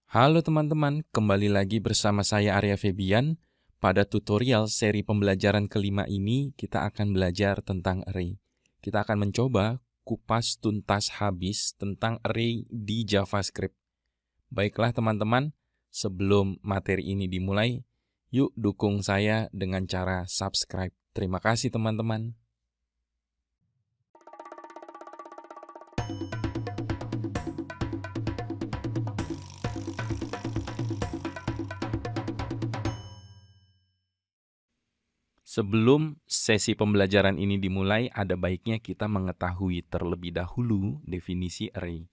Halo teman-teman, kembali lagi bersama saya Arya Febian. Pada tutorial seri pembelajaran kelima ini, kita akan belajar tentang array. Kita akan mencoba kupas tuntas habis tentang array di JavaScript. Baiklah teman-teman, sebelum materi ini dimulai, yuk dukung saya dengan cara subscribe. Terima kasih teman-teman. Sebelum sesi pembelajaran ini dimulai, ada baiknya kita mengetahui terlebih dahulu definisi array.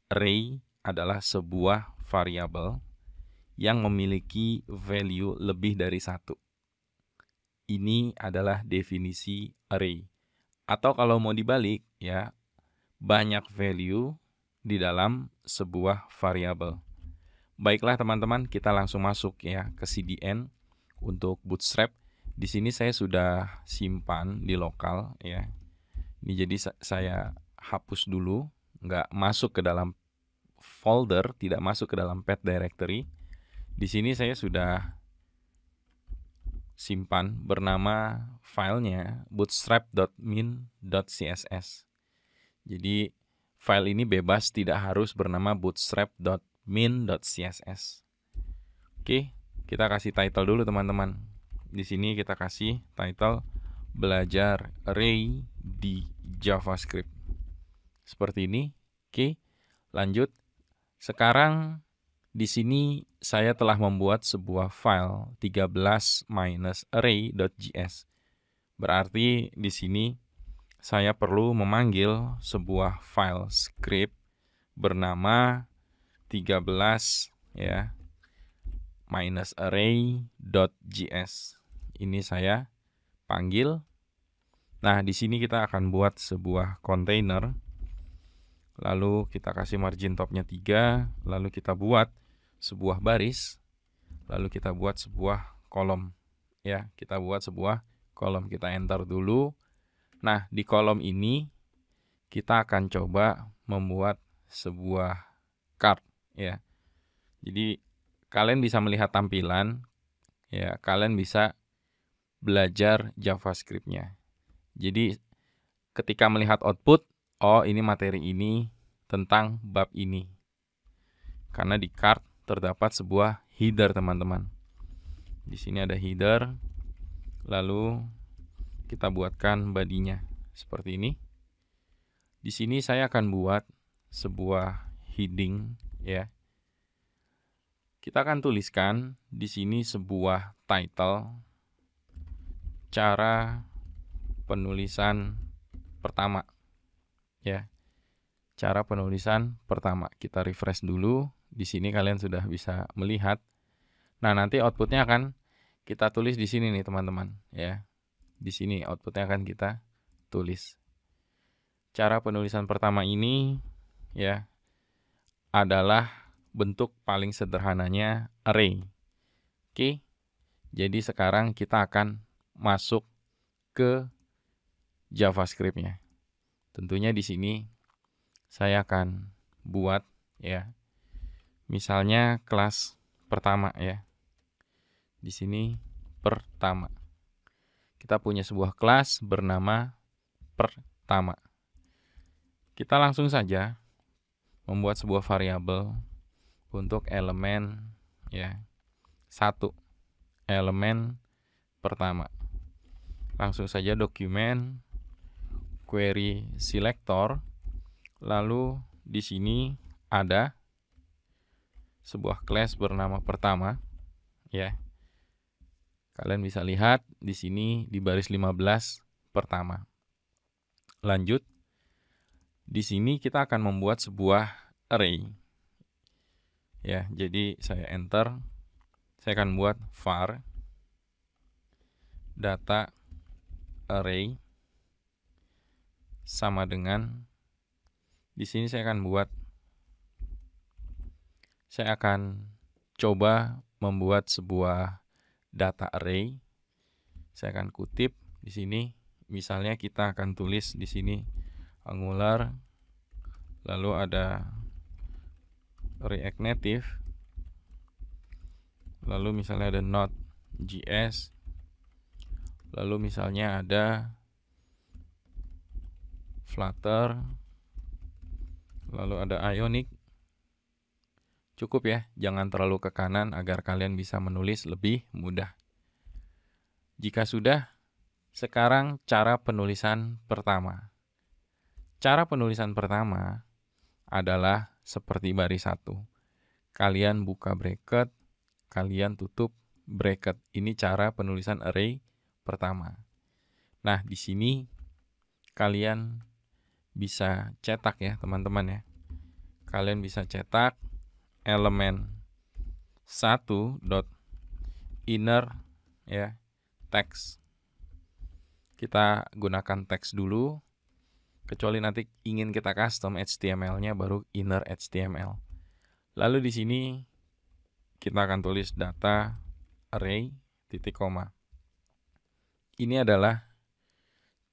Array adalah sebuah variabel yang memiliki value lebih dari satu. Ini adalah definisi array. Atau kalau mau dibalik, ya, banyak value di dalam sebuah variabel. Baiklah teman-teman, kita langsung masuk ya ke CDN untuk Bootstrap. Di sini saya sudah simpan di lokal ya. Ini jadi saya hapus dulu, nggak masuk ke dalam folder, tidak masuk ke dalam path directory. Di sini saya sudah simpan bernama filenya bootstrap.min.css. Jadi file ini bebas, tidak harus bernama bootstrap.min.css. Oke, kita kasih title dulu teman-teman. Di sini kita kasih title belajar array di JavaScript. Seperti ini. Oke, lanjut. Sekarang di sini saya telah membuat sebuah file 13-array.js. Berarti di sini saya perlu memanggil sebuah file script bernama 13 ya -array.js. Ini saya panggil. Nah, di sini kita akan buat sebuah container. Lalu kita kasih margin topnya 3, lalu kita buat sebuah baris, lalu kita buat sebuah kolom. Ya, kita buat sebuah kolom, kita enter dulu. Nah, di kolom ini kita akan coba membuat sebuah card ya. Jadi kalian bisa melihat tampilan ya, kalian bisa belajar JavaScript-nya. Jadi ketika melihat output, oh ini materi ini tentang bab ini. Karena di card terdapat sebuah header teman-teman. Di sini ada header, lalu kita buatkan bodinya seperti ini. Di sini saya akan buat sebuah heading ya. Kita akan tuliskan di sini sebuah title, cara penulisan pertama ya. Cara penulisan pertama. Kita refresh dulu. Di sini kalian sudah bisa melihat. Nah, nanti outputnya akan kita tulis di sini nih teman-teman ya. Di sini outputnya akan kita tulis. Cara penulisan pertama ini ya adalah bentuk paling sederhananya array. Oke. Jadi sekarang kita akan masuk ke JavaScript-nya. Tentunya di sini saya akan buat ya. Misalnya kelas pertama ya. Di sini pertama. Kita punya sebuah kelas bernama pertama. Kita langsung saja membuat sebuah variabel untuk elemen ya. 1 elemen pertama. Langsung saja dokumen query selector. Lalu di sini ada sebuah class bernama pertama ya. Kalian bisa lihat di sini di baris 15 pertama. Lanjut. Di sini kita akan membuat sebuah array. Ya, jadi saya enter. Saya akan buat var data array sama dengan di sini saya akan coba membuat sebuah data array. Saya akan kutip di sini. Misalnya kita akan tulis di sini Angular, lalu ada React Native, lalu misalnya ada Node.js, lalu misalnya ada Flutter, lalu ada Ionic. Cukup ya, jangan terlalu ke kanan agar kalian bisa menulis lebih mudah. Jika sudah, sekarang cara penulisan pertama. Cara penulisan pertama adalah seperti baris 1. Kalian buka bracket, kalian tutup bracket. Ini cara penulisan array pertama. Nah, di sini kalian bisa cetak ya, teman-teman ya. Kalian bisa cetak elemen 1 dot inner ya, text. Kita gunakan teks dulu, kecuali nanti ingin kita custom HTML-nya baru inner HTML. Lalu di sini kita akan tulis data array titik koma. Ini adalah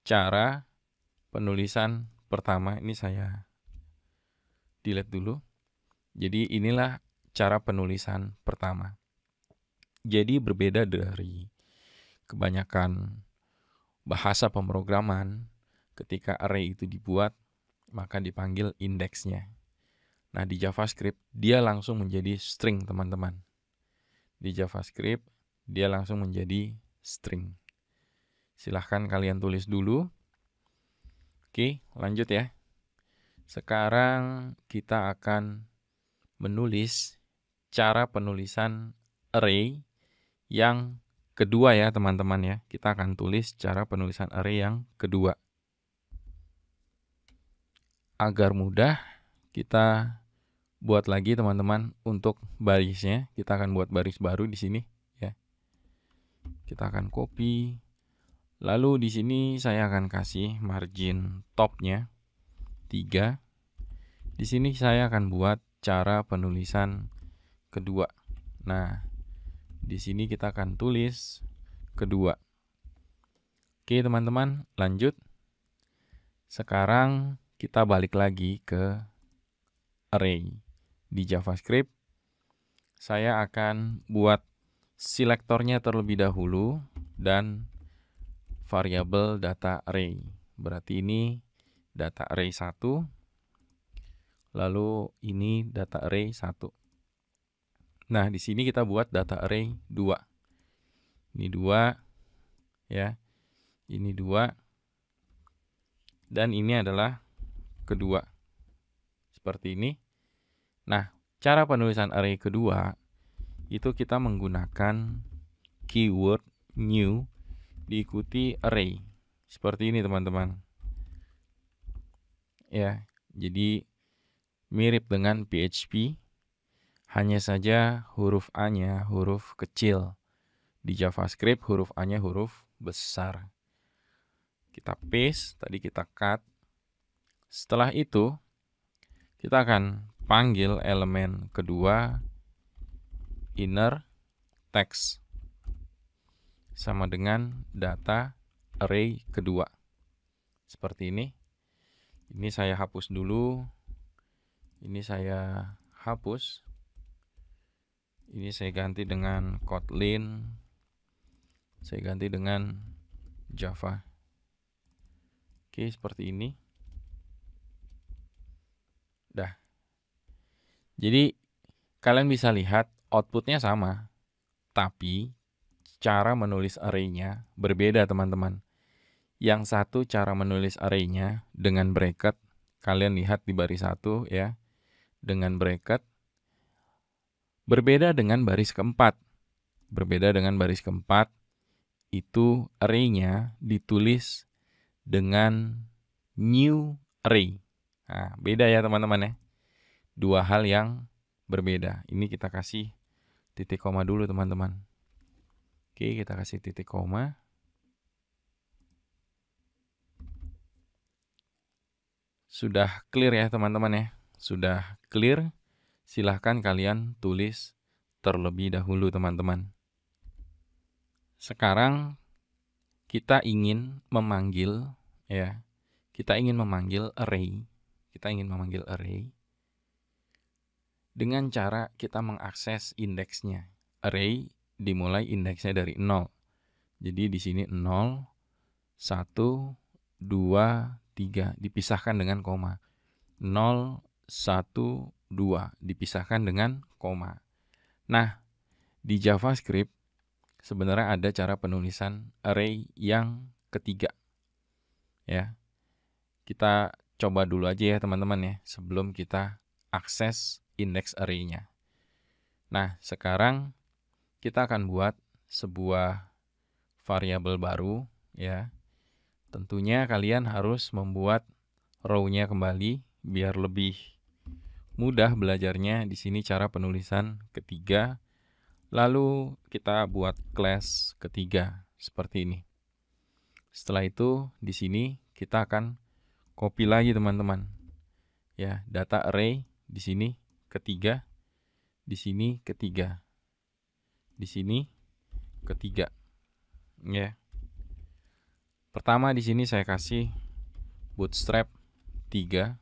cara penulisan pertama. Ini saya delete dulu. Jadi inilah cara penulisan pertama. Jadi berbeda dari kebanyakan bahasa pemrograman, ketika array itu dibuat, maka dipanggil indeksnya. Nah, di JavaScript, dia langsung menjadi string, teman-teman. Di JavaScript, dia langsung menjadi string. Silahkan kalian tulis dulu. Oke, lanjut ya. Sekarang kita akan menulis cara penulisan array yang kedua ya, teman-teman ya. Kita akan tulis cara penulisan array yang kedua. Agar mudah, kita buat lagi teman-teman untuk barisnya. Kita akan buat baris baru di sini ya. Kita akan copy. Lalu di sini saya akan kasih margin topnya 3. Di sini saya akan buat cara penulisan kedua. Nah, di sini kita akan tulis kedua. Oke, teman-teman, lanjut. Sekarang kita balik lagi ke array. Di JavaScript, saya akan buat selektornya terlebih dahulu dan variabel data array. Berarti ini data array 1, lalu ini data array 1. Nah, di sini kita buat data array 2. Ini 2 ya. Ini 2 dan ini adalah kedua. Seperti ini. Nah, cara penulisan array kedua itu kita menggunakan keyword new diikuti array. Seperti ini, teman-teman. Ya, jadi mirip dengan PHP, hanya saja huruf A-nya huruf kecil. Di JavaScript huruf A-nya huruf besar. Kita paste, tadi kita cut. Setelah itu, kita akan panggil elemen kedua inner text sama dengan data array kedua. Seperti ini. Ini saya hapus dulu. Ini saya hapus. Ini saya ganti dengan Kotlin. Saya ganti dengan Java. Oke, seperti ini. Dah. Jadi, kalian bisa lihat outputnya sama. Tapi, cara menulis array-nya berbeda, teman-teman. Yang satu cara menulis array-nya dengan bracket. Kalian lihat di baris 1 ya. Dengan bracket. Berbeda dengan baris keempat. Berbeda dengan baris keempat. Itu array-nya ditulis dengan new array. Nah, beda ya teman-teman ya. Dua hal yang berbeda. Ini kita kasih titik koma dulu teman-teman. Oke, kita kasih titik koma. Sudah clear ya teman-teman ya. Sudah clear. Silahkan kalian tulis terlebih dahulu teman-teman. Sekarang kita ingin memanggil ya. Kita ingin memanggil array. Kita ingin memanggil array dengan cara kita mengakses indeksnya. array dimulai indeksnya dari 0. Jadi di sini 0, 1, 2, 3 dipisahkan dengan koma. 0, 1, 2 dipisahkan dengan koma. Nah, di JavaScript sebenarnya ada cara penulisan array yang ketiga. Ya. Kita coba dulu aja ya teman-teman ya, sebelum kita akses index array-nya. Nah, sekarang kita akan buat sebuah variabel baru ya. Tentunya kalian harus membuat row-nya kembali biar lebih mudah belajarnya. Di sini cara penulisan ketiga. Lalu kita buat class ketiga seperti ini. Setelah itu di sini kita akan copy lagi teman-teman. Ya, data array di sini ketiga, di sini ketiga. Di sini ketiga. Ya. Pertama di sini saya kasih bootstrap 3.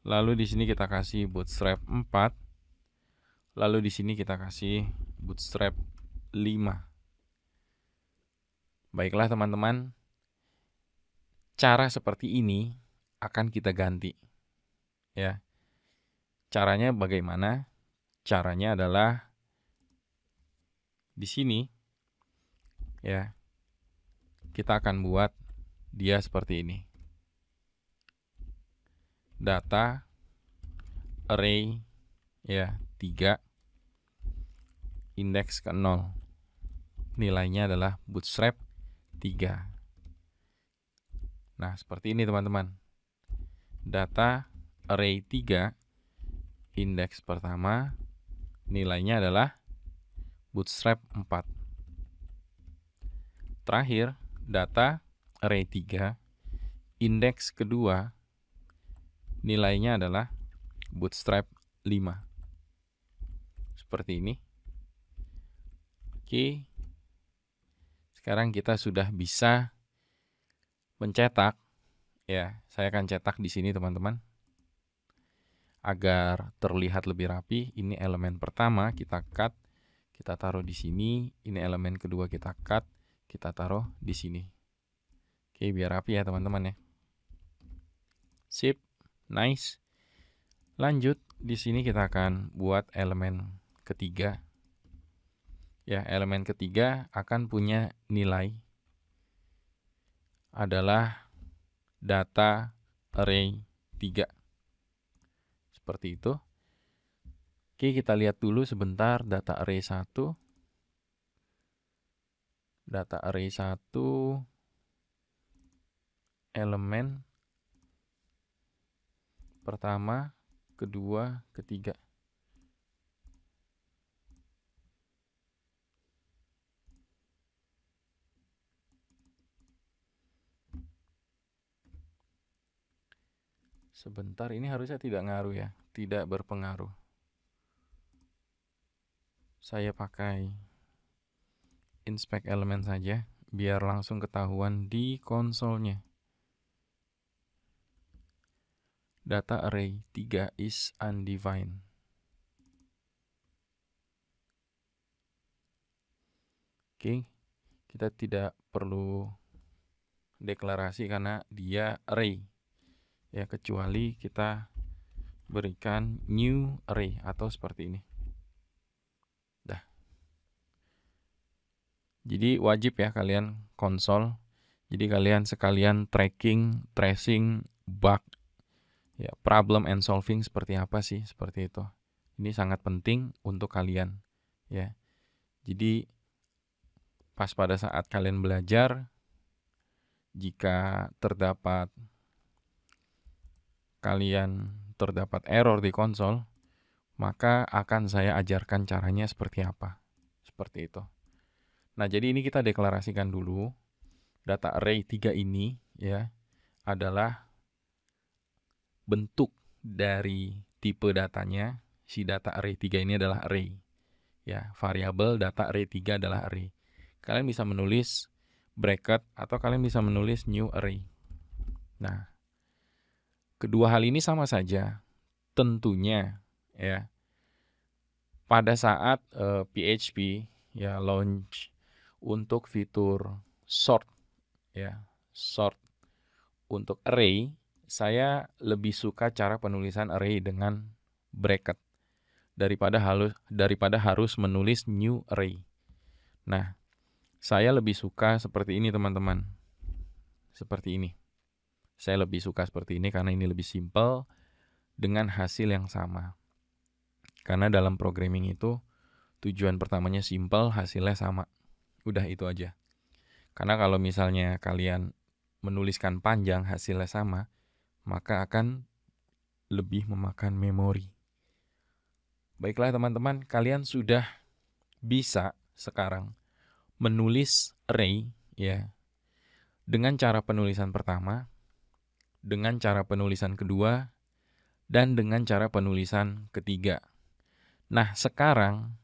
Lalu di sini kita kasih bootstrap 4. Lalu di sini kita kasih bootstrap 5. Baiklah teman-teman. Cara seperti ini akan kita ganti. Ya. Caranya bagaimana? Caranya adalah di sini ya. Kita akan buat dia seperti ini. Data array ya 3 indeks ke 0. Nilainya adalah bootstrap 3. Nah, seperti ini teman-teman. Data array 3 indeks pertama nilainya adalah bootstrap 4. Terakhir, data array 3 indeks kedua nilainya adalah bootstrap 5. Seperti ini. Oke. Sekarang kita sudah bisa mencetak. Ya, saya akan cetak di sini teman-teman. Agar terlihat lebih rapi, ini elemen pertama kita cut, kita taruh di sini. Ini elemen kedua kita cut, kita taruh di sini. Oke, biar rapi ya teman-teman ya. Sip, nice. Lanjut, di sini kita akan buat elemen ketiga. Ya, elemen ketiga akan punya nilai adalah data array 3. Seperti itu. Oke, kita lihat dulu sebentar data array 1. Data array 1 elemen pertama, kedua, ketiga. Sebentar, ini harusnya tidak ngaruh ya, tidak berpengaruh. Saya pakai inspect element saja, biar langsung ketahuan di konsolnya. Data array 3 is undefined. Oke, kita tidak perlu deklarasi karena dia array. Ya, kecuali kita berikan new array atau seperti ini. Dah. Jadi wajib ya kalian konsol. Jadi kalian sekalian tracing, bug, ya, problem and solving seperti apa sih, seperti itu. Ini sangat penting untuk kalian, ya. Jadi pas pada saat kalian belajar, jika terdapat error di konsol, maka akan saya ajarkan caranya seperti apa. Seperti itu. Nah, jadi ini kita deklarasikan dulu. Data array 3 ini ya adalah bentuk dari tipe datanya. Si data array 3 ini adalah array. Ya, variabel data array 3 adalah array. Kalian bisa menulis bracket atau kalian bisa menulis new array. Nah, kedua hal ini sama saja. Tentunya ya. pada saat PHP ya launch untuk fitur sort ya, sort untuk array, saya lebih suka cara penulisan array dengan bracket daripada harus menulis new array. Nah, saya lebih suka seperti ini teman-teman. Seperti ini. Saya lebih suka seperti ini karena ini lebih simple dengan hasil yang sama. Karena dalam programming itu tujuan pertamanya simple, hasilnya sama. Udah itu aja. Karena kalau misalnya kalian menuliskan panjang, hasilnya sama, maka akan lebih memakan memori. Baiklah teman-teman, kalian sudah bisa sekarang menulis array ya dengan cara penulisan pertama, dengan cara penulisan kedua, dan dengan cara penulisan ketiga. Nah, sekarang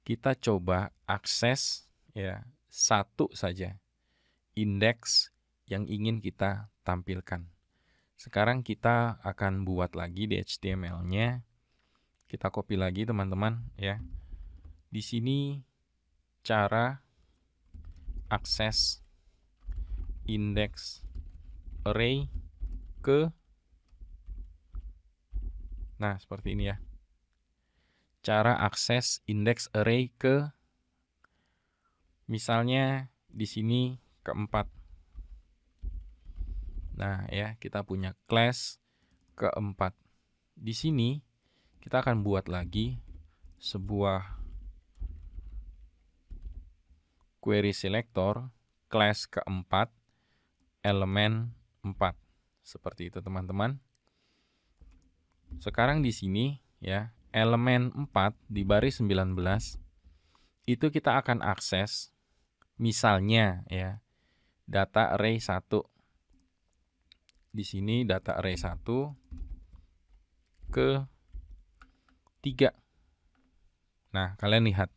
kita coba akses ya satu saja indeks yang ingin kita tampilkan. Sekarang kita akan buat lagi di HTML-nya. Kita copy lagi teman-teman ya. Di sini cara akses indeks array ke, nah seperti ini ya. Cara akses indeks array ke, misalnya di sini keempat. Nah ya, kita punya class keempat. Di sini kita akan buat lagi sebuah query selector class keempat elemen 4. Seperti itu teman-teman. Sekarang di sini ya, elemen 4 di baris 19 itu kita akan akses misalnya ya data array 1. Di sini data array 1 ke 3. Nah, kalian lihat.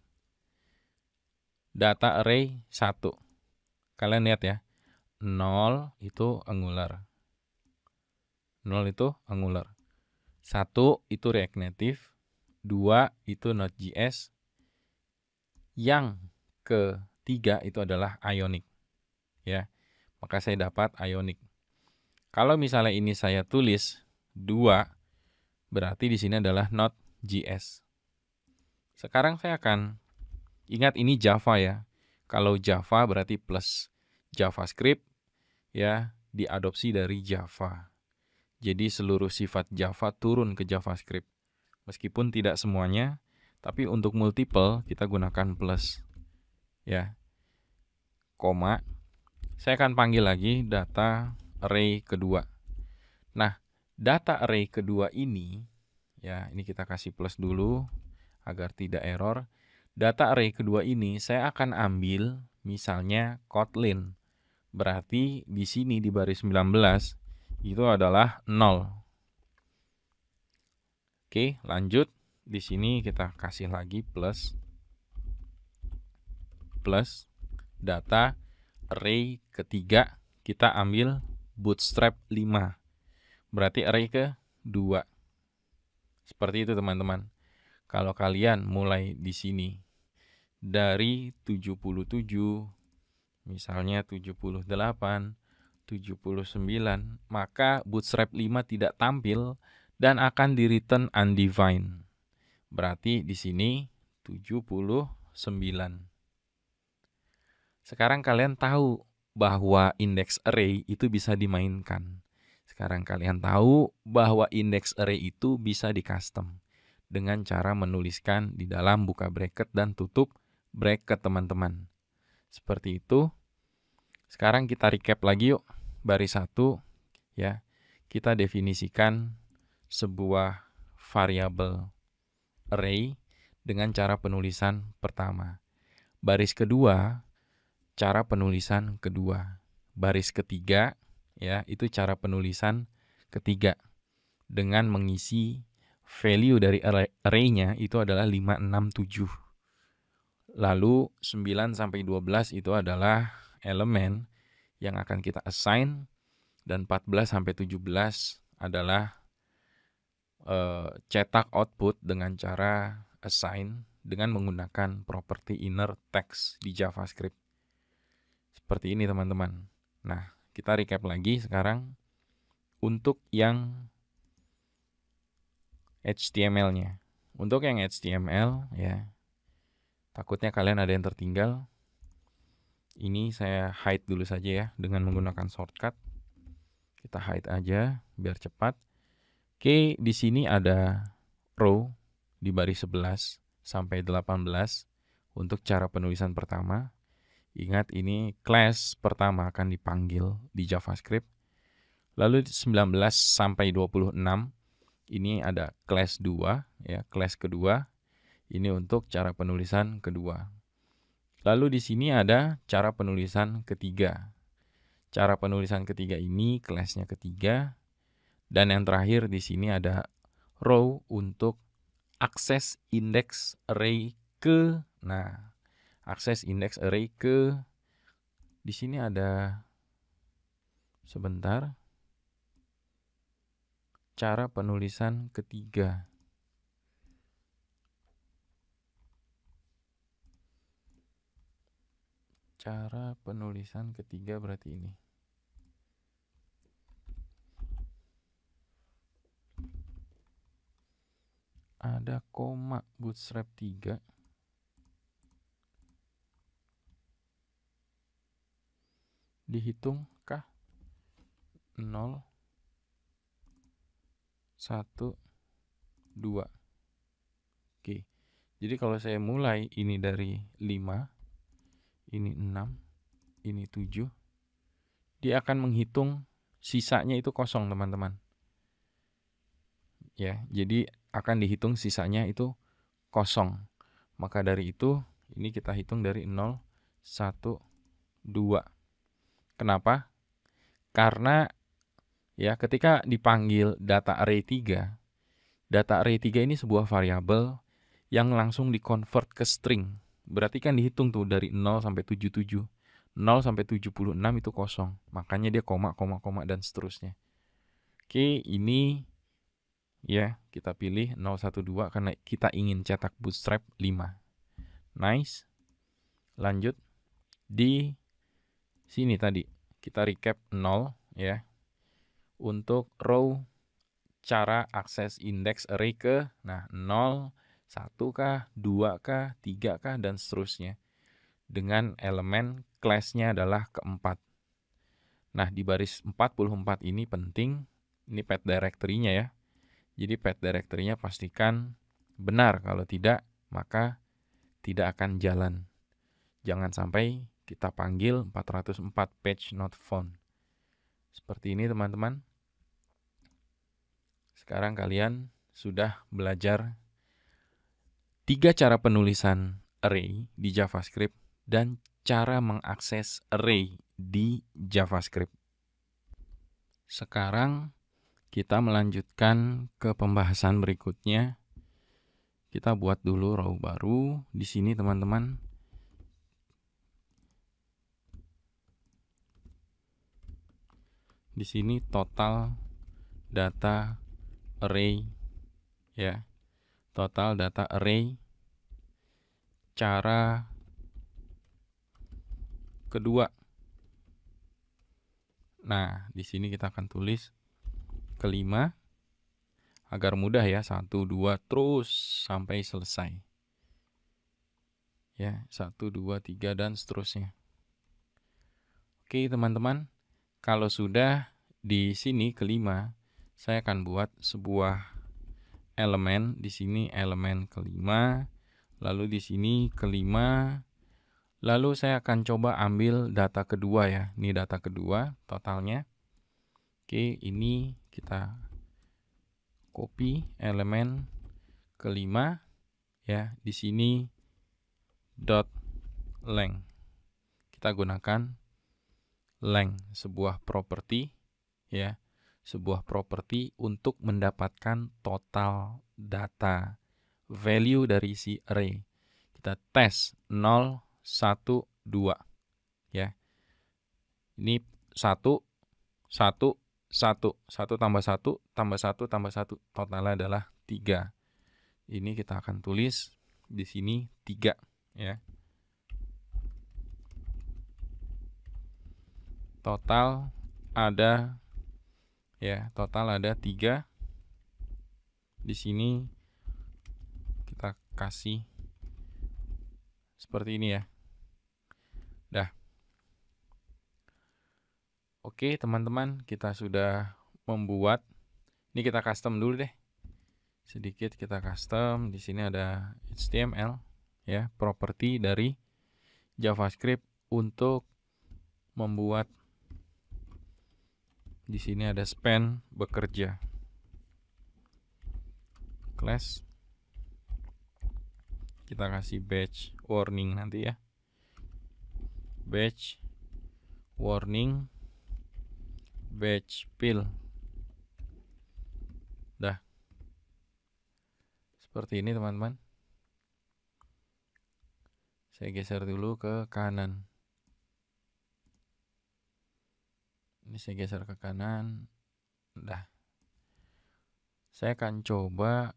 Data array 1. Kalian lihat ya. 0 itu Angular. 0 itu Angular. 1 itu React Native. 2 itu Node.js. Yang ketiga itu adalah Ionic. Ya. Maka saya dapat Ionic. Kalau misalnya ini saya tulis 2, berarti di sini adalah Node.js. Sekarang saya akan ingat ini Java ya. Kalau Java berarti plus JavaScript ya diadopsi dari Java. Jadi seluruh sifat Java turun ke JavaScript. Meskipun tidak semuanya, tapi untuk multiple kita gunakan plus. Ya. Koma. Saya akan panggil lagi data array kedua. Nah, data array kedua ini ya, ini kita kasih plus dulu agar tidak error. Data array kedua ini saya akan ambil misalnya Kotlin. Berarti di sini di baris 19 itu adalah 0. Oke, lanjut. Di sini kita kasih lagi plus data array ketiga kita ambil bootstrap 5. Berarti array ke-2. Seperti itu teman-teman. Kalau kalian mulai di sini dari 77, misalnya 78, 79, maka bootstrap 5 tidak tampil dan akan di-return undefined. Berarti di sini 79. Sekarang kalian tahu bahwa indeks array itu bisa dimainkan. Sekarang kalian tahu bahwa indeks array itu bisa di-custom dengan cara menuliskan di dalam buka bracket dan tutup bracket teman-teman. Seperti itu. Sekarang kita recap lagi yuk. Baris 1 ya. Kita definisikan sebuah variabel array dengan cara penulisan pertama. Baris kedua, cara penulisan kedua. Baris ketiga ya, itu cara penulisan ketiga dengan mengisi value dari array-nya itu adalah 5, 6, 7. Lalu 9 sampai 12 itu adalah elemen yang akan kita assign dan 14 sampai 17 adalah cetak output dengan cara assign dengan menggunakan properti inner text di JavaScript. Seperti ini teman-teman. Nah, kita recap lagi sekarang untuk yang HTML-nya. Untuk yang HTML ya, takutnya kalian ada yang tertinggal. Ini saya hide dulu saja ya dengan menggunakan shortcut. Kita hide aja biar cepat. Oke, di sini ada row di baris 11 sampai 18 untuk cara penulisan pertama. Ingat ini class pertama akan dipanggil di JavaScript. Lalu 19 sampai 26 ini ada class 2 ya, class kedua. Ini untuk cara penulisan kedua. Lalu di sini ada cara penulisan ketiga. Cara penulisan ketiga ini kelasnya ketiga. Dan yang terakhir di sini ada row untuk akses index array ke. Nah, akses index array ke. Di sini ada sebentar. Cara penulisan ketiga. Cara penulisan ketiga berarti ini. Ada koma bootstrap 3. Dihitungkah 0, 1, 2. Oke. Jadi kalau saya mulai ini dari 5, ini 6, ini 7, dia akan menghitung sisanya itu kosong, teman-teman. Ya, jadi akan dihitung sisanya itu kosong. Maka dari itu, ini kita hitung dari 0, 1, 2. Kenapa? Karena ya ketika dipanggil data array 3, data array 3 ini sebuah variabel yang langsung dikonvert ke string. Berarti kan dihitung tuh dari 0 sampai 77. 0 sampai 76 itu kosong. Makanya dia koma, dan seterusnya. Oke, ini ya kita pilih 012 karena kita ingin cetak bootstrap 5. Nice. Lanjut. Di sini tadi kita recap 0 ya. Untuk row cara akses index array ke 0, 1 kah, 2 kah, 3 kah, dan seterusnya. Dengan elemen class-nya adalah keempat. Nah, di baris 44 ini penting, ini path directory-nya ya. Jadi path directory-nya pastikan benar, kalau tidak, maka tidak akan jalan. Jangan sampai kita panggil 404 page not found. Seperti ini teman-teman. Sekarang kalian sudah belajar 3 cara penulisan array di JavaScript dan cara mengakses array di JavaScript. Sekarang kita melanjutkan ke pembahasan berikutnya. Kita buat dulu row baru di sini teman-teman. Di sini total data array ya. Total data array cara kedua. Nah, di sini kita akan tulis kelima agar mudah ya, 1 2 terus sampai selesai. Ya, 1 2 3 dan seterusnya. Oke, teman-teman. Kalau sudah di sini kelima, saya akan buat sebuah elemen. Di sini elemen kelima, lalu di sini kelima, lalu saya akan coba ambil data kedua ya. Ini data kedua totalnya. Oke, ini kita copy elemen kelima ya. Di sini dot length. Kita gunakan length, sebuah properti ya. Sebuah properti untuk mendapatkan total data value dari si array. Kita tes 0 1 2 ya. Ini 1 1 1 1 tambah 1 tambah 1 tambah 1 totalnya adalah 3. ini kita akan tulis di sini 3 ya. Total ada 3. Di sini kita kasih seperti ini ya. Dah. Oke, teman-teman, kita sudah membuat. Ini kita custom dulu deh. Sedikit kita custom. Di sini ada HTML ya, properti dari JavaScript untuk membuat. Di sini ada span bekerja. Class. Kita kasih batch warning nanti ya. Batch warning batch fill. Dah. Seperti ini teman-teman. Saya geser dulu ke kanan. Ini saya geser ke kanan. Dah. Saya akan coba,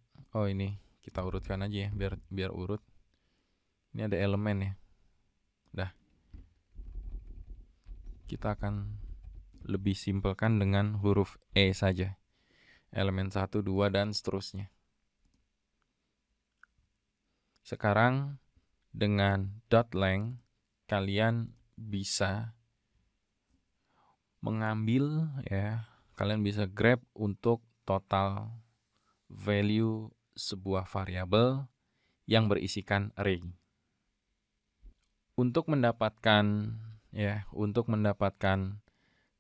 ini kita urutkan aja ya, biar urut. Ini ada elemen ya. Dah. Kita akan lebih simpelkan dengan huruf E saja. Elemen 1, 2, dan seterusnya. Sekarang dengan .length kalian bisa mengambil ya, kalian bisa grab untuk total value sebuah variabel yang berisikan array. Untuk mendapatkan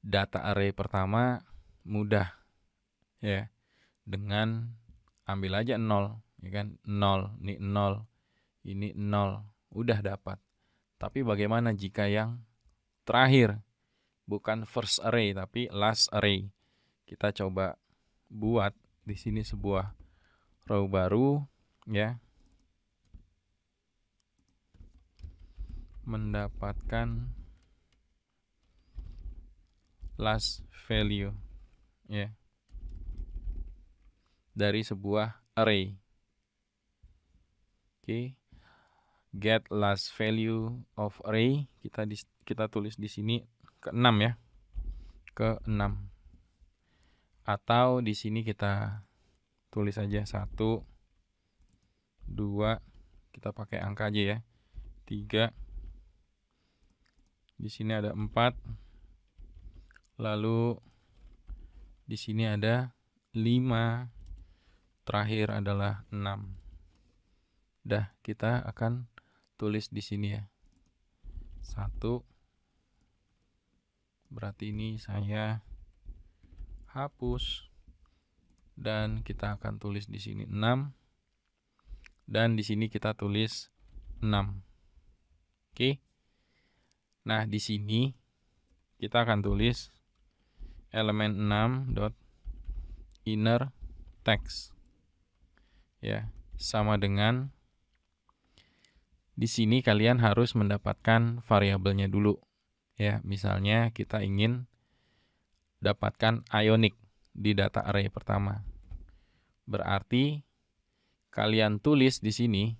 data array pertama mudah ya, dengan ambil aja 0 ya kan, 0 ini 0 ini 0 udah dapat. Tapi bagaimana jika yang terakhir, bukan first array tapi last array? Kita coba buat di sini sebuah row baru ya, mendapatkan last value ya dari sebuah array. Oke. Get last value of array kita tulis di sini ke 6 ya. Ke 6. Atau di sini kita tulis aja 1 2, kita pakai angka aja ya. 3. Di sini ada 4. Lalu di sini ada 5. Terakhir adalah 6. Dah, kita akan tulis di sini ya. 1. Berarti ini saya hapus. Dan kita akan tulis di sini 6. Dan di sini kita tulis 6. Oke. Nah, di sini kita akan tulis elemen 6 dot inner text. Ya, sama dengan di sini kalian harus mendapatkan variabelnya dulu. Ya, misalnya kita ingin dapatkan ionic di data array pertama. Berarti kalian tulis di sini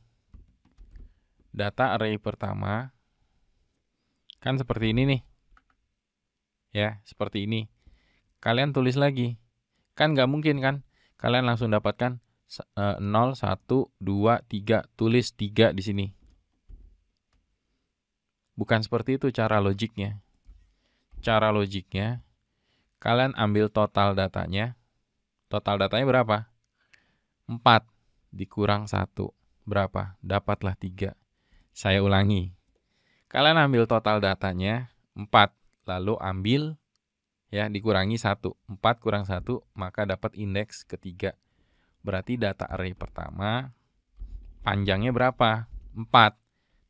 data array pertama kan seperti ini nih. Ya, seperti ini. Kalian tulis lagi. Kan nggak mungkin kan kalian langsung dapatkan 0, 1, 2, 3. Tulis 3 di sini. Bukan seperti itu cara logiknya. Cara logiknya, kalian ambil total datanya. Total datanya berapa? 4 dikurang 1. Berapa? Dapatlah 3. Saya ulangi. Kalian ambil total datanya 4. Lalu ambil ya dikurangi 1. 4 kurang 1 maka dapat indeks ketiga. Berarti data array pertama panjangnya berapa? 4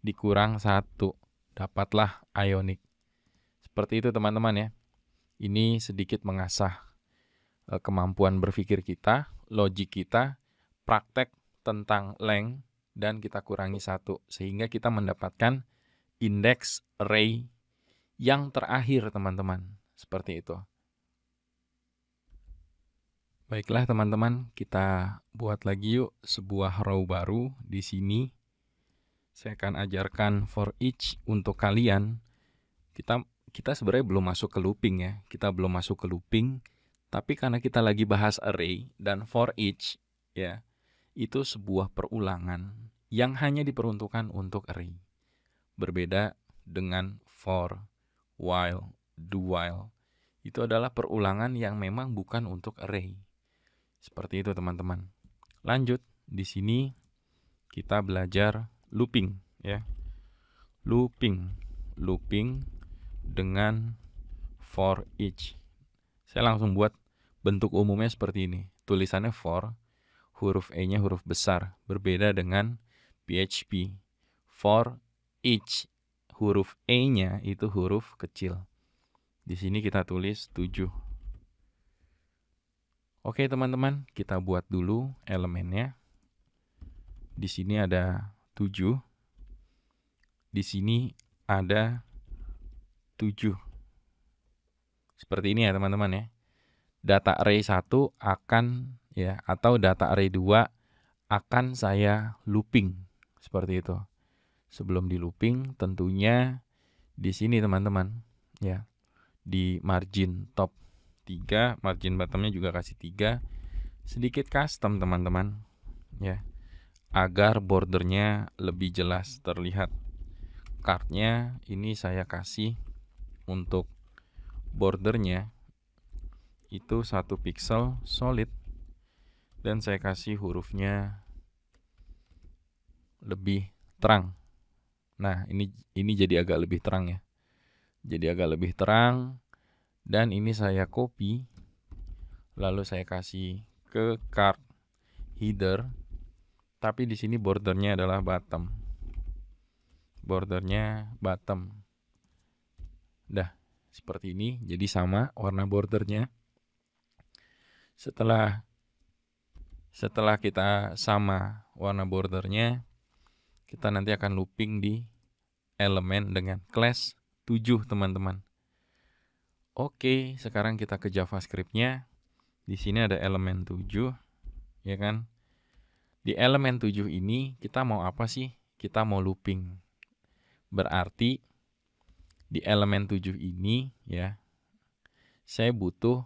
dikurang 1. Dapatlah ionic. Seperti itu teman-teman ya. Ini sedikit mengasah kemampuan berpikir kita, logik kita, praktek tentang length, dan kita kurangi 1. Sehingga kita mendapatkan indeks array yang terakhir teman-teman. Seperti itu. Baiklah teman-teman, kita buat lagi yuk sebuah row baru. Di sini saya akan ajarkan for each untuk kalian. Kita sebenarnya belum masuk ke looping ya. Kita belum masuk ke looping, tapi karena kita lagi bahas array dan for each ya, itu sebuah perulangan yang hanya diperuntukkan untuk array. Berbeda dengan for, while, do while. Itu adalah perulangan yang memang bukan untuk array. Seperti itu teman-teman. Lanjut, di sini kita belajar looping ya. Looping dengan for each. Saya langsung buat bentuk umumnya seperti ini. Tulisannya for, huruf E-nya huruf besar, berbeda dengan PHP. For each, huruf E-nya itu huruf kecil. Di sini kita tulis 7. Oke teman-teman, kita buat dulu elemennya. Di sini ada 7. Di sini ada 7. Seperti ini ya teman-teman ya. Data array 1 akan ya, atau data array 2 akan saya looping. Seperti itu. Sebelum di looping tentunya di sini teman-teman ya. Di margin top 3, margin bottomnya juga kasih 3. Sedikit custom teman-teman ya, agar bordernya lebih jelas terlihat. Cardnya ini saya kasih untuk bordernya itu 1 pixel solid, dan saya kasih hurufnya lebih terang. Nah ini jadi agak lebih terang ya, jadi agak lebih terang. Dan ini saya copy, lalu saya kasih ke card header, tapi di sini bordernya adalah bottom. Bordernya bottom. Dah seperti ini, jadi sama warna bordernya. Setelah kita sama warna bordernya, kita nanti akan looping di elemen dengan class 7 teman-teman. Oke, sekarang kita ke JavaScript-nya. Di sini ada elemen 7, ya kan? Di elemen 7 ini kita mau apa sih? Kita mau looping. Berarti di elemen 7 ini ya, saya butuh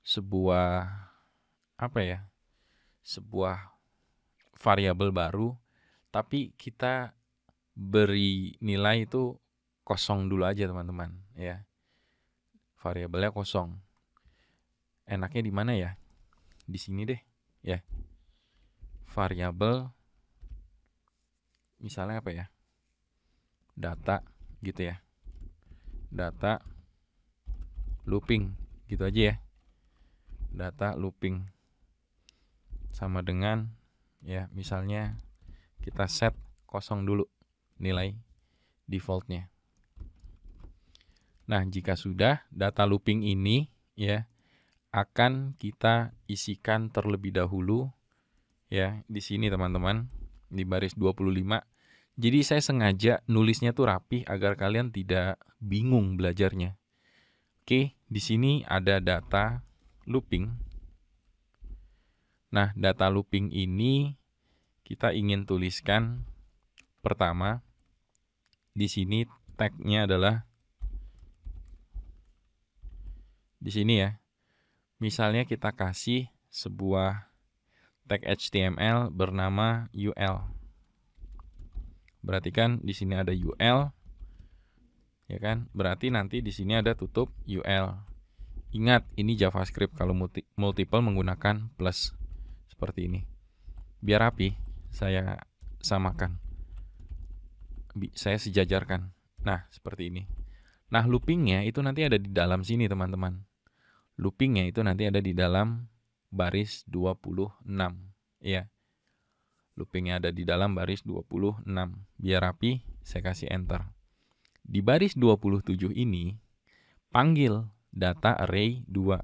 sebuah apa ya? Sebuah variabel baru, tapi kita beri nilai itu kosong dulu aja teman-teman ya. Variabelnya kosong. Enaknya di mana ya? Di sini deh ya. Variabel misalnya apa ya? Data gitu ya. Data looping gitu aja ya. Data looping sama dengan ya, misalnya kita set kosong dulu nilai defaultnya. Nah, jika sudah, data looping ini ya akan kita isikan terlebih dahulu ya di sini teman-teman, di baris 25. Jadi saya sengaja nulisnya tuh rapih agar kalian tidak bingung belajarnya. Oke, di sini ada data looping. Nah, data looping ini kita ingin tuliskan pertama, di sini tag-nya adalah di sini ya. Misalnya kita kasih sebuah tag HTML bernama UL. Berarti kan di sini ada UL, ya kan? Berarti nanti di sini ada tutup UL. Ingat, ini JavaScript, kalau multiple menggunakan plus seperti ini. Biar rapi, saya samakan. Saya sejajarkan. Nah, seperti ini. Nah, loopingnya itu nanti ada di dalam sini, teman-teman. Loopingnya itu nanti ada di dalam baris 26. Ya. Loopingnya ada di dalam baris 26. Biar rapi, saya kasih enter. Di baris 27 ini, panggil data array 2.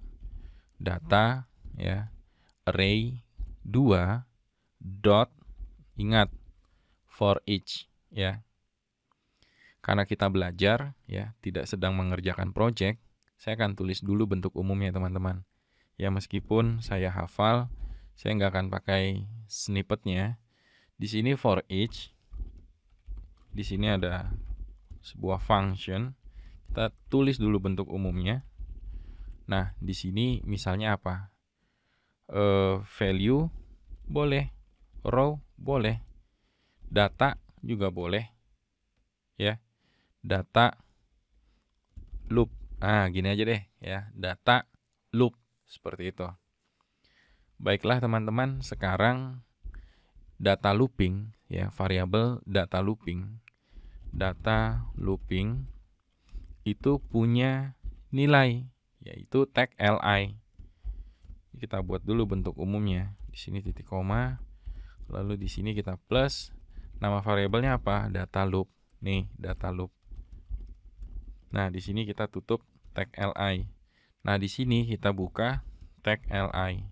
Data ya, array 2 dot, ingat, for each ya. Karena kita belajar ya, tidak sedang mengerjakan project, saya akan tulis dulu bentuk umumnya teman-teman. Ya meskipun saya hafal, saya nggak akan pakai snippetnya. Di sini for each, di sini ada sebuah function. Kita tulis dulu bentuk umumnya. Nah, di sini misalnya apa? Value boleh, row boleh, data juga boleh, ya. Data loop. Nah, gini aja deh, ya. Data loop seperti itu. Baiklah teman-teman, sekarang data looping, ya, variabel data looping. Data looping itu punya nilai, yaitu tag li. Kita buat dulu bentuk umumnya. Di sini titik koma, lalu di sini kita plus. Nama variabelnya apa? Data loop. Nih, data loop. Nah, di sini kita tutup tag li. Nah, di sini kita buka tag li.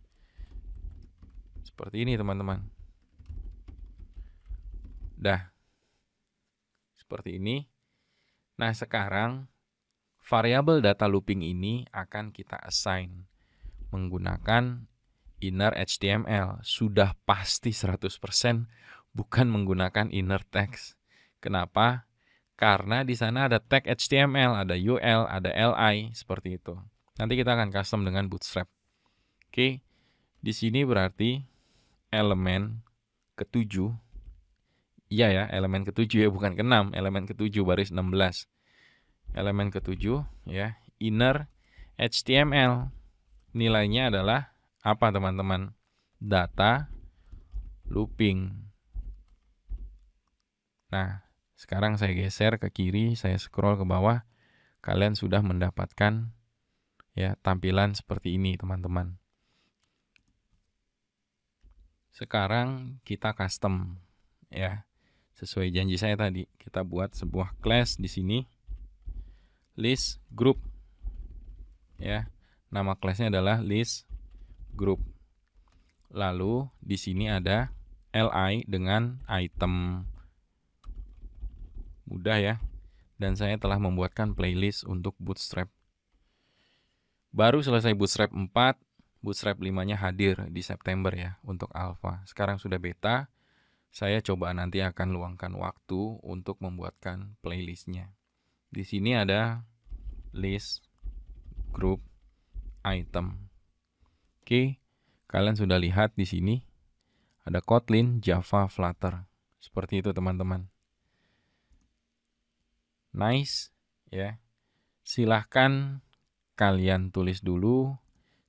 Seperti ini, teman-teman. Dah. Seperti ini. Nah, sekarang variabel data looping ini akan kita assign menggunakan inner HTML. Sudah pasti 100% bukan menggunakan inner text. Kenapa? Karena di sana ada tag HTML, ada UL, ada li, seperti itu. Nanti kita akan custom dengan Bootstrap. Oke, di sini berarti elemen ke-7. Iya ya, elemen ke-7 ya, bukan ke-6, elemen ke-7 baris 16. Elemen ke-7 ya, inner HTML. Nilainya adalah apa, teman-teman? Data looping. Nah, sekarang saya geser ke kiri, saya scroll ke bawah. Kalian sudah mendapatkan ya tampilan seperti ini, teman-teman. Sekarang kita custom ya. Sesuai janji saya tadi, kita buat sebuah class di sini. List group. Ya. Nama kelasnya adalah list group. Lalu di sini ada li dengan item. Mudah ya. Dan saya telah membuatkan playlist untuk Bootstrap. Baru selesai Bootstrap 4, Bootstrap 5-nya hadir di September ya untuk alpha. Sekarang sudah beta. Saya coba nanti akan luangkan waktu untuk membuatkan playlistnya. Di sini ada list group item. Oke, kalian sudah lihat di sini ada Kotlin, Java, Flutter. Seperti itu, teman-teman. Nice ya. Silahkan kalian tulis dulu.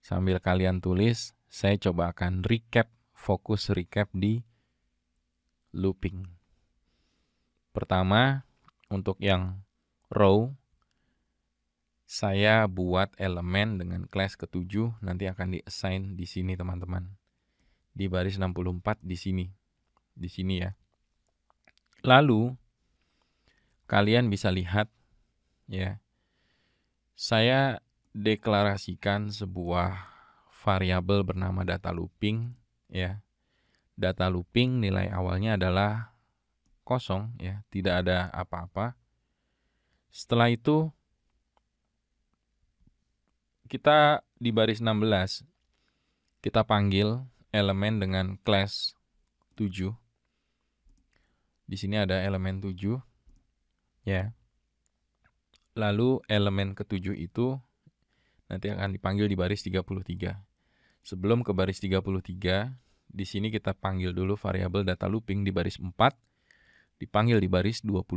Sambil kalian tulis, saya coba akan fokus recap di looping. Pertama, untuk yang row, saya buat elemen dengan kelas ke-7, nanti akan di-assign di sini, teman-teman. Di baris 64 di sini. Di sini ya. Lalu kalian bisa lihat ya. Saya deklarasikan sebuah variabel bernama data looping ya. Data looping nilai awalnya adalah kosong ya, tidak ada apa-apa. Setelah itu kita di baris 16 kita panggil elemen dengan class 7. Di sini ada elemen 7 ya. Lalu elemen ke-7 itu nanti akan dipanggil di baris 33. Sebelum ke baris 33, di sini kita panggil dulu variabel data looping di baris 4, dipanggil di baris 25.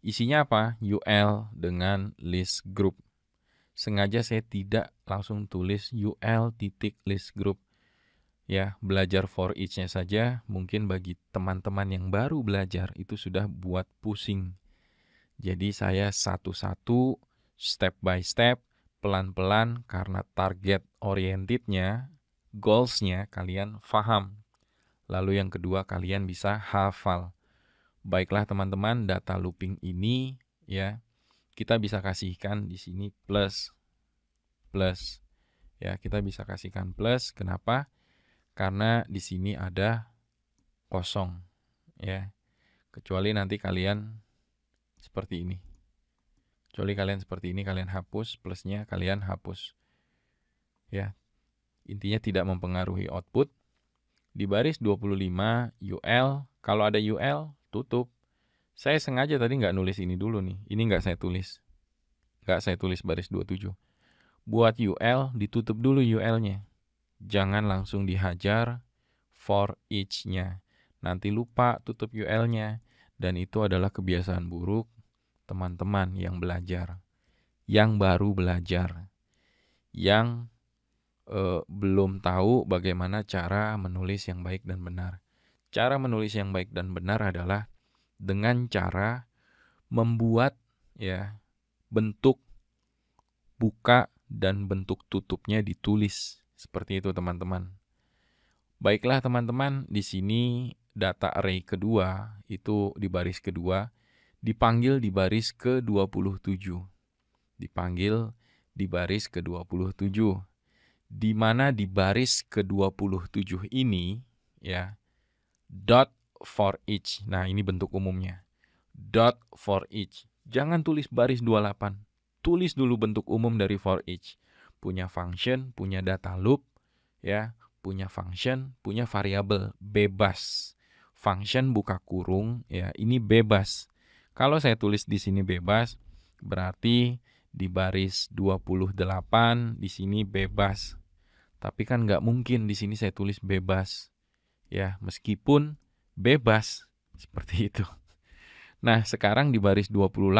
Isinya apa? UL dengan list group. Sengaja saya tidak langsung tulis UL titik list group. Ya, belajar for each-nya saja, mungkin bagi teman-teman yang baru belajar itu sudah buat pusing. Jadi saya satu-satu, step by step, pelan-pelan, karena target orientednya, goals-nya kalian paham. Lalu yang kedua, kalian bisa hafal. Baiklah teman-teman, data looping ini ya, kita bisa kasihkan di sini plus. Ya, kita bisa kasihkan plus. Kenapa? Karena di sini ada kosong ya. Kecuali nanti kalian seperti ini. Kecuali kalian seperti ini, kalian hapus plusnya, kalian hapus. Ya, intinya tidak mempengaruhi output. Di baris 25 UL, kalau ada UL, tutup. Saya sengaja tadi nggak nulis ini dulu nih. Ini nggak saya tulis. Nggak saya tulis baris 27. Buat UL, ditutup dulu UL-nya. Jangan langsung dihajar for each-nya. Nanti lupa tutup UL-nya. Dan itu adalah kebiasaan buruk teman-teman yang belajar. Yang baru belajar. Yang belum tahu bagaimana cara menulis yang baik dan benar. Cara menulis yang baik dan benar adalah dengan cara membuat ya bentuk buka dan bentuk tutupnya ditulis. Seperti itu teman-teman. Baiklah teman-teman, di sini data array kedua itu di baris kedua dipanggil di baris ke-27. Dipanggil di baris ke-27. Di mana di baris ke-27 ini ya dot for each. Nah, ini bentuk umumnya. Dot for each. Jangan tulis baris 28. Tulis dulu bentuk umum dari for each. Punya function, punya data loop, ya, punya function, punya variabel, bebas. Function buka kurung, ya, ini bebas. Kalau saya tulis di sini bebas, berarti di baris 28 di sini bebas. Tapi kan nggak mungkin di sini saya tulis bebas. Ya, meskipun bebas seperti itu. Nah, sekarang di baris 28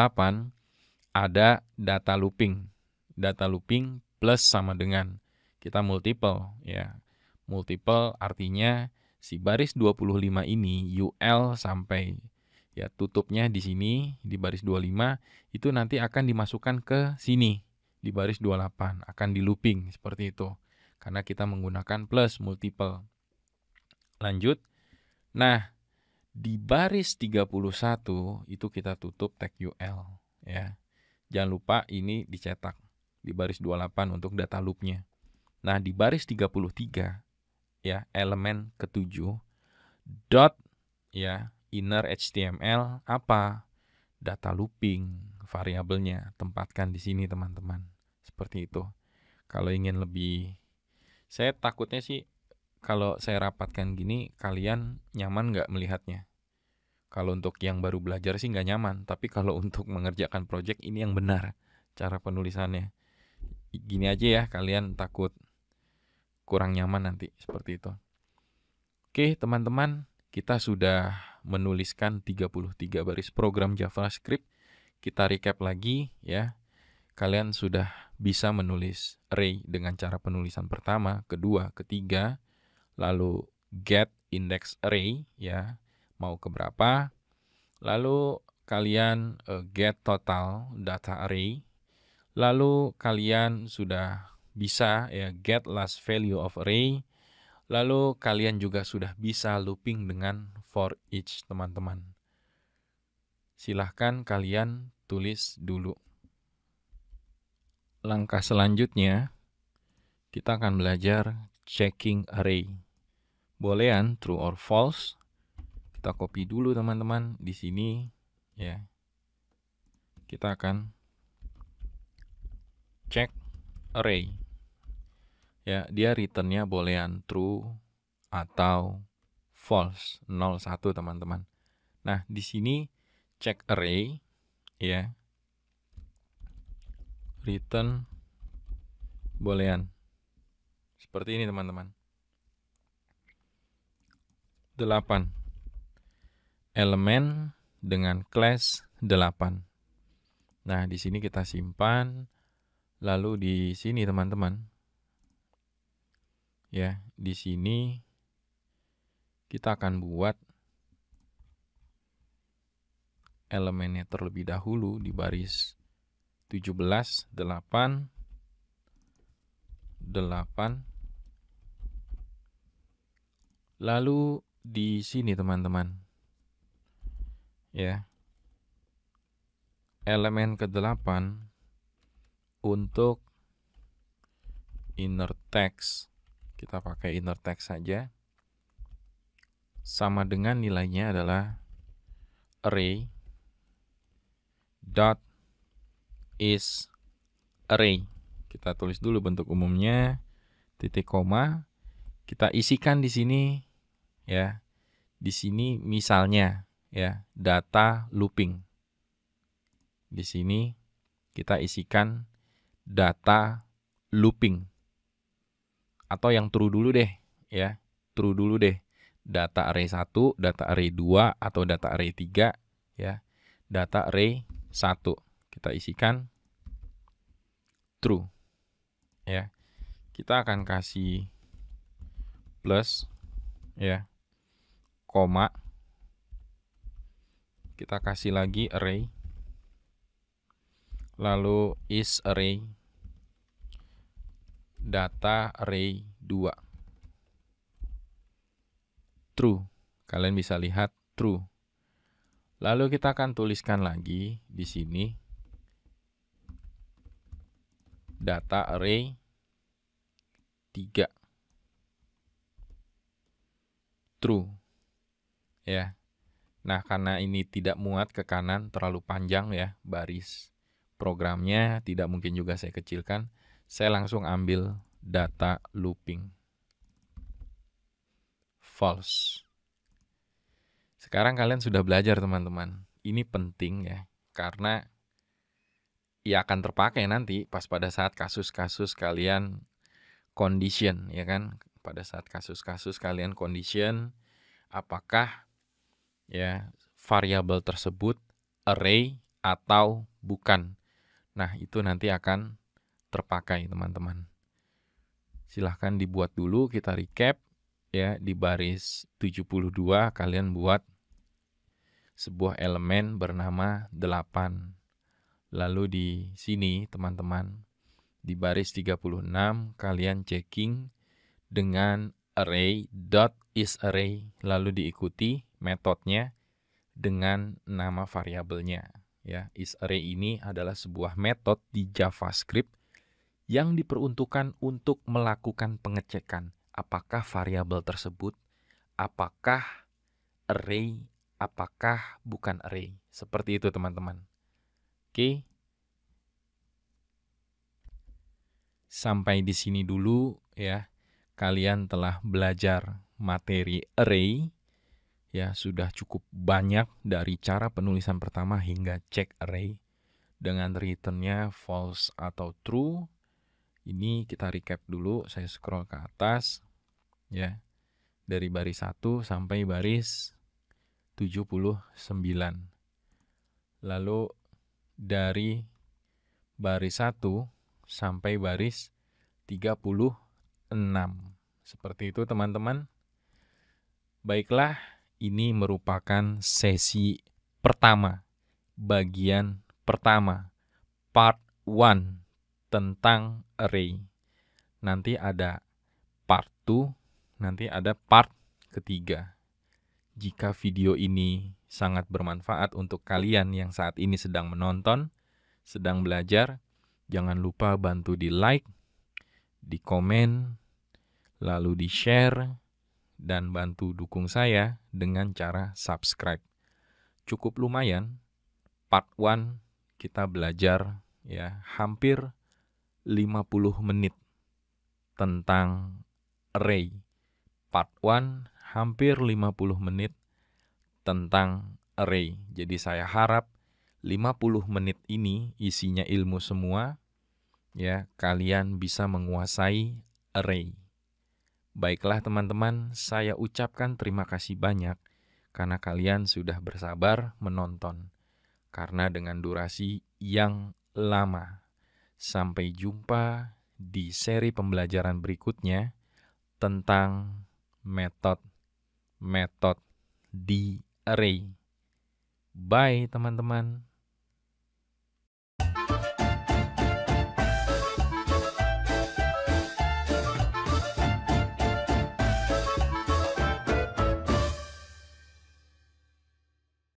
ada data looping. Data looping plus sama dengan kita multiple ya. Multiple artinya si baris 25 ini UL sampai ya tutupnya di sini di baris 25 itu nanti akan dimasukkan ke sini di baris 28 akan di looping seperti itu. Karena kita menggunakan plus multiple. Lanjut. Nah, di baris 31 itu kita tutup tag UL ya. Jangan lupa ini dicetak di baris 28 untuk data loopnya. Nah, di baris 33 ya, elemen ke-7 dot ya, inner HTML apa? Data looping, variabelnya tempatkan di sini teman-teman. Seperti itu. Kalau ingin lebih, saya takutnya sih kalau saya rapatkan gini kalian nyaman nggak melihatnya? Kalau untuk yang baru belajar sih nggak nyaman, tapi kalau untuk mengerjakan project ini yang benar cara penulisannya. Gini aja ya, kalian takut kurang nyaman nanti seperti itu. Oke, teman-teman, kita sudah menuliskan 33 baris program JavaScript. Kita recap lagi ya. Kalian sudah bisa menulis array dengan cara penulisan pertama, kedua, ketiga, lalu get index array ya, mau ke berapa. Lalu kalian get total data array. Lalu kalian sudah bisa ya get last value of array. Lalu kalian juga sudah bisa looping dengan for each, teman-teman. Silahkan kalian tulis dulu. Langkah selanjutnya, kita akan belajar checking array. Boolean true or false. Kita copy dulu teman-teman di sini ya. Kita akan check array. Ya, dia returnnya boolean true atau false 01 teman-teman. Nah, di sini check array ya. Return boolean. Seperti ini teman-teman. 8. Elemen dengan class 8. Nah, di sini kita simpan. Lalu di sini teman-teman. Ya, di sini kita akan buat elemennya terlebih dahulu di baris 17, 8, 8. Lalu di sini teman-teman. Ya. Elemen ke-8 untuk inner text. Kita pakai inner text saja. Sama dengan nilainya adalah array dot is array. Kita tulis dulu bentuk umumnya. titik koma, kita isikan di sini ya. Di sini misalnya ya, data looping. Di sini kita isikan data looping. Atau yang true dulu deh ya. True dulu deh. Data array 1, data array 2 atau data array 3 ya. Data array 1 kita isikan true ya. Kita akan kasih plus ya, koma, kita kasih lagi array, lalu is array data array 2 true. Kalian bisa lihat true. Lalu kita akan tuliskan lagi di sini data array 3 true ya. Nah, karena ini tidak muat ke kanan, terlalu panjang ya baris programnya, tidak mungkin juga saya kecilkan. Saya langsung ambil data looping false. Sekarang kalian sudah belajar teman-teman. Ini penting ya, karena ya akan terpakai nanti pas pada saat kasus-kasus kalian condition ya kan. Pada saat kasus-kasus kalian condition, apakah ya variabel tersebut array atau bukan. Nah, itu nanti akan terpakai teman-teman. Silahkan dibuat dulu, kita recap ya. Di baris 72 kalian buat sebuah elemen bernama 8. Lalu di sini teman-teman, di baris 36 kalian checking dengan array.isArray, lalu diikuti metodenya dengan nama variabelnya. Ya, isArray ini adalah sebuah metode di JavaScript yang diperuntukkan untuk melakukan pengecekan apakah variabel tersebut, apakah array, apakah bukan array. Seperti itu teman-teman. Oke. Sampai di sini dulu ya. Kalian telah belajar materi array. Ya, sudah cukup banyak dari cara penulisan pertama hingga cek array dengan returnnya false atau true. Ini kita recap dulu, saya scroll ke atas ya. Dari baris 1 sampai baris 79. Lalu dari baris 1 sampai baris 36. Seperti itu teman-teman. Baiklah, ini merupakan sesi pertama, bagian pertama, part 1 tentang array. Nanti ada part 2, nanti ada part ketiga. Jika video ini sangat bermanfaat untuk kalian yang saat ini sedang menonton, sedang belajar, jangan lupa bantu di like, di komen, lalu di share, dan bantu dukung saya dengan cara subscribe. Cukup lumayan, part 1 kita belajar ya hampir 50 menit tentang array. Part 1 hampir 50 menit tentang array. Jadi saya harap 50 menit ini isinya ilmu semua ya, kalian bisa menguasai array. Baiklah teman-teman, saya ucapkan terima kasih banyak karena kalian sudah bersabar menonton. Karena dengan durasi yang lama. Sampai jumpa di seri pembelajaran berikutnya tentang metode di array. Bye teman-teman.